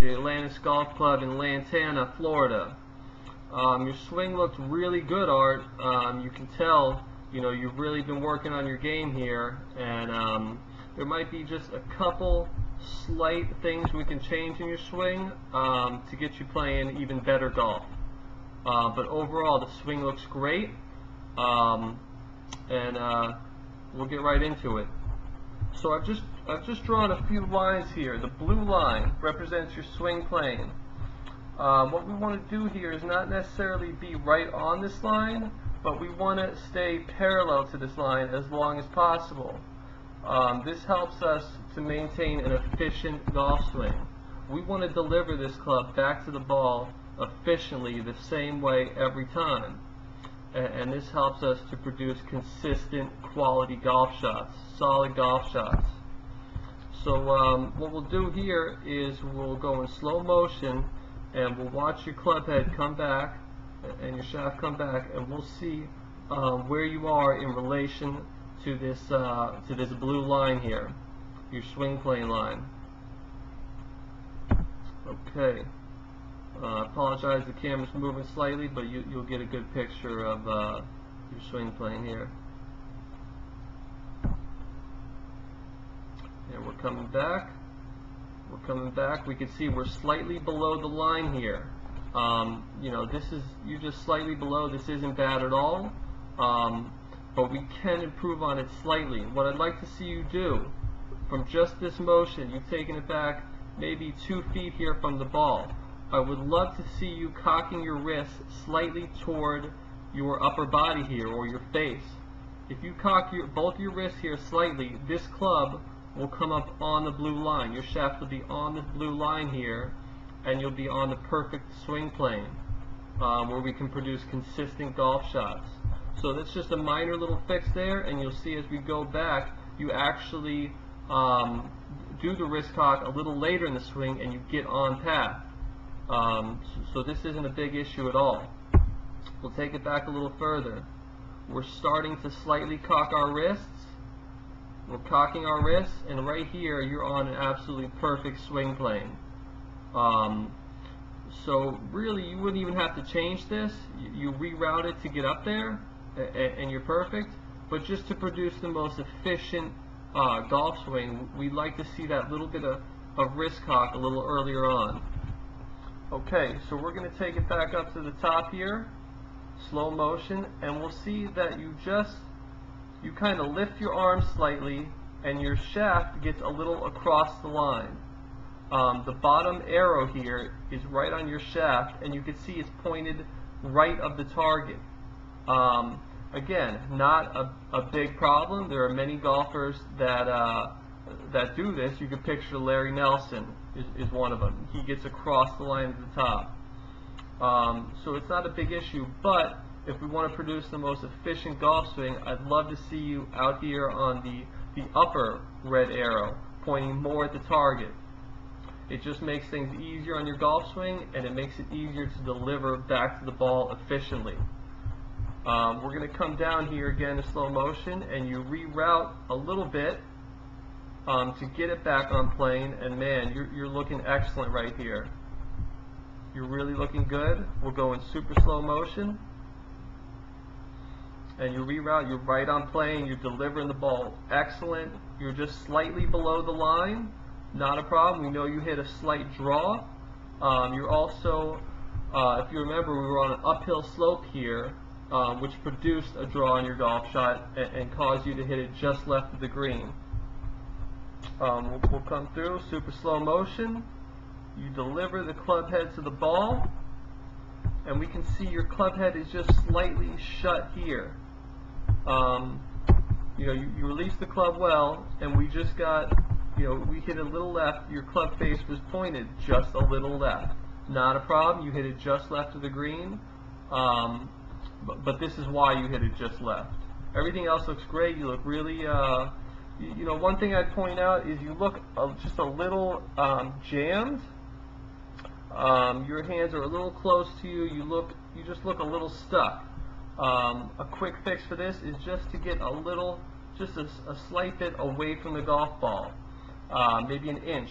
the Atlantis Golf Club in Lantana, Florida. Your swing looked really good, Art. You can tell, you've really been working on your game here, and there might be just a couple slight things we can change in your swing to get you playing even better golf. But overall, the swing looks great, and we'll get right into it. So I've just drawn a few lines here. The blue line represents your swing plane. What we want to do here is not necessarily be right on this line, but we want to stay parallel to this line as long as possible. This helps us to maintain an efficient golf swing. We want to deliver this club back to the ball efficiently the same way every time. And this helps us to produce consistent quality golf shots, solid golf shots. So what we'll do here is we'll go in slow motion and we'll watch your club head come back and your shaft come back, and we'll see where you are in relation to this blue line here, your swing plane line. Okay. I apologize, the camera's moving slightly, but you'll get a good picture of your swing plane here. And we're coming back. We're coming back. We can see we're slightly below the line here. You're just slightly below. This isn't bad at all, but we can improve on it slightly. What I'd like to see you do, from just this motion, you've taken it back maybe 2 feet here from the ball. I would love to see you cocking your wrist slightly toward your upper body here, or your face. If you cock both your wrists here slightly, this club will come up on the blue line. Your shaft will be on the blue line here, and you'll be on the perfect swing plane where we can produce consistent golf shots. So that's just a minor little fix there, and you'll see as we go back, you actually do the wrist cock a little later in the swing, and you get on path. So this isn't a big issue at all. We'll take it back a little further. We're starting to slightly cock our wrists. We're cocking our wrists, and right here you're on an absolutely perfect swing plane. So really you wouldn't even have to change this. You reroute it to get up there, and you're perfect. But just to produce the most efficient golf swing, we'd like to see that little bit of wrist cock a little earlier on. Okay, so we're going to take it back up to the top here, slow motion, and we'll see that you kind of lift your arm slightly, and your shaft gets a little across the line. The bottom arrow here is right on your shaft, and you can see it's pointed right of the target. Again, not a big problem. There are many golfers that do this. You could picture Larry Nelson is one of them. He gets across the line at the top. So it's not a big issue, but if we want to produce the most efficient golf swing, I'd love to see you out here on the upper red arrow, pointing more at the target. It just makes things easier on your golf swing, and it makes it easier to deliver back to the ball efficiently. We're going to come down here again in slow motion, and you reroute a little bit to get it back on plane, and man, you're looking excellent right here. You're really looking good. We'll go in super slow motion, and you reroute. You're right on plane. You're delivering the ball excellent. You're just slightly below the line. Not a problem. We know you hit a slight draw. You're also, if you remember, we were on an uphill slope here, which produced a draw on your golf shot and caused you to hit it just left of the green. We'll come through, super slow motion. You deliver the club head to the ball, and we can see your club head is just slightly shut here. You release the club well, and we just got, we hit a little left. Your club face was pointed just a little left. Not a problem. You hit it just left of the green, but this is why you hit it just left. Everything else looks great. You look really, one thing I'd point out is you look just a little jammed. Your hands are a little close to you. You just look a little stuck. A quick fix for this is just to get just a slight bit away from the golf ball, maybe an inch.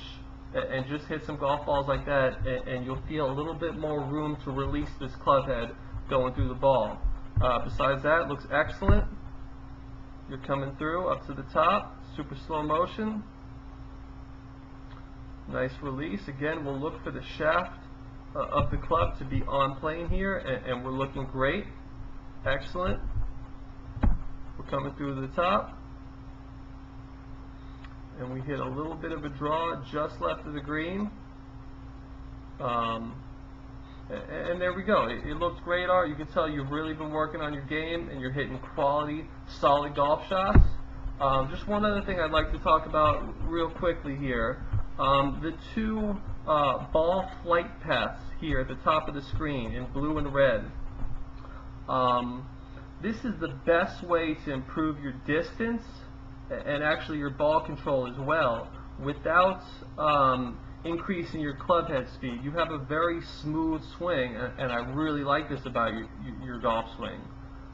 and just hit some golf balls like that, and you'll feel a little bit more room to release this club head going through the ball. Besides that, it looks excellent. You're coming through up to the top, super slow motion. Nice release. Again, we'll look for the shaft of the club to be on plane here, and we're looking great. Excellent. We're coming through the top, and we hit a little bit of a draw just left of the green. And there we go. It looks great, Art. You can tell you've really been working on your game, and you're hitting quality, solid golf shots. Just one other thing I'd like to talk about real quickly here. The two ball flight paths here at the top of the screen in blue and red. This is the best way to improve your distance and actually your ball control as well without increasing your club head speed. You have a very smooth swing, and I really like this about your golf swing.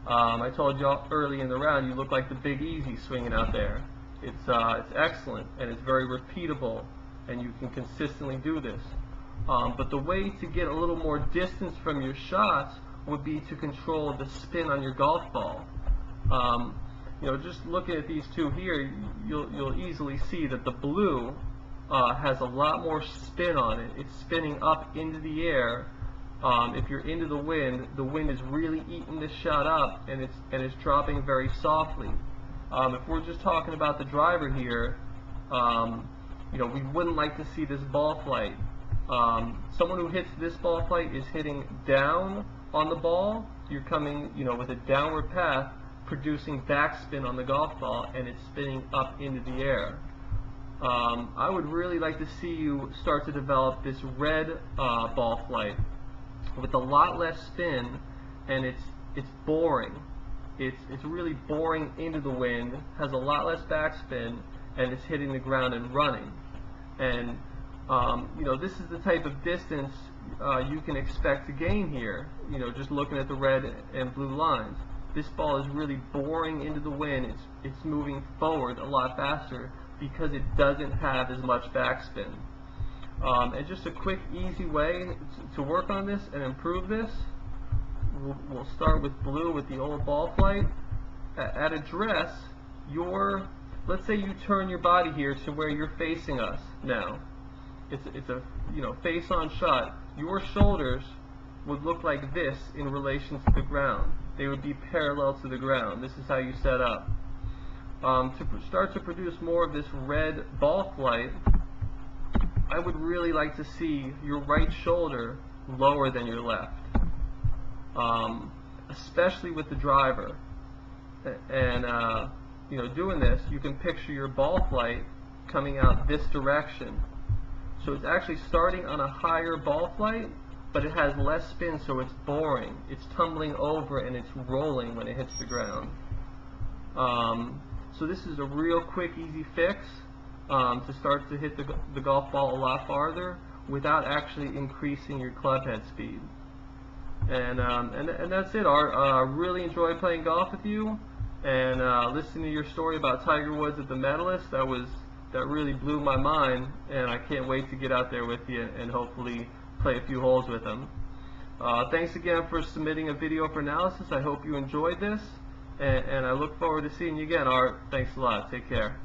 I told you early in the round you look like the Big Easy swinging out there. It's excellent, and it's very repeatable, and you can consistently do this. But the way to get a little more distance from your shots would be to control the spin on your golf ball. Just looking at these two here, you'll easily see that the blue has a lot more spin on it. It's spinning up into the air. If you're into the wind is really eating this shot up, and it's dropping very softly. If we're just talking about the driver here, we wouldn't like to see this ball flight. Someone who hits this ball flight is hitting down on the ball. You're coming, with a downward path, producing backspin on the golf ball, and it's spinning up into the air. I would really like to see you start to develop this red ball flight with a lot less spin, and it's boring. It's really boring into the wind, has a lot less backspin, and it's hitting the ground and running. And this is the type of distance you can expect to gain here. Just looking at the red and blue lines, this ball is really boring into the wind. It's moving forward a lot faster because it doesn't have as much backspin. And just a quick, easy way to work on this and improve this. We'll start with blue with the old ball flight. At address, let's say you turn your body here to where you're facing us now. It's a face-on shot. Your shoulders would look like this in relation to the ground. They would be parallel to the ground. This is how you set up. To start to produce more of this red ball flight, I would really like to see your right shoulder lower than your left, especially with the driver. And doing this, you can picture your ball flight coming out this direction. So it's actually starting on a higher ball flight, but it has less spin, so it's boring. It's tumbling over and it's rolling when it hits the ground. So this is a real quick, easy fix to start to hit the golf ball a lot farther without actually increasing your club head speed. And that's it, Art. Really enjoyed playing golf with you, and listening to your story about Tiger Woods at the Medalist. That really blew my mind, and I can't wait to get out there with you and hopefully play a few holes with him. Thanks again for submitting a video for analysis. I hope you enjoyed this, and I look forward to seeing you again, Art. Thanks a lot. Take care.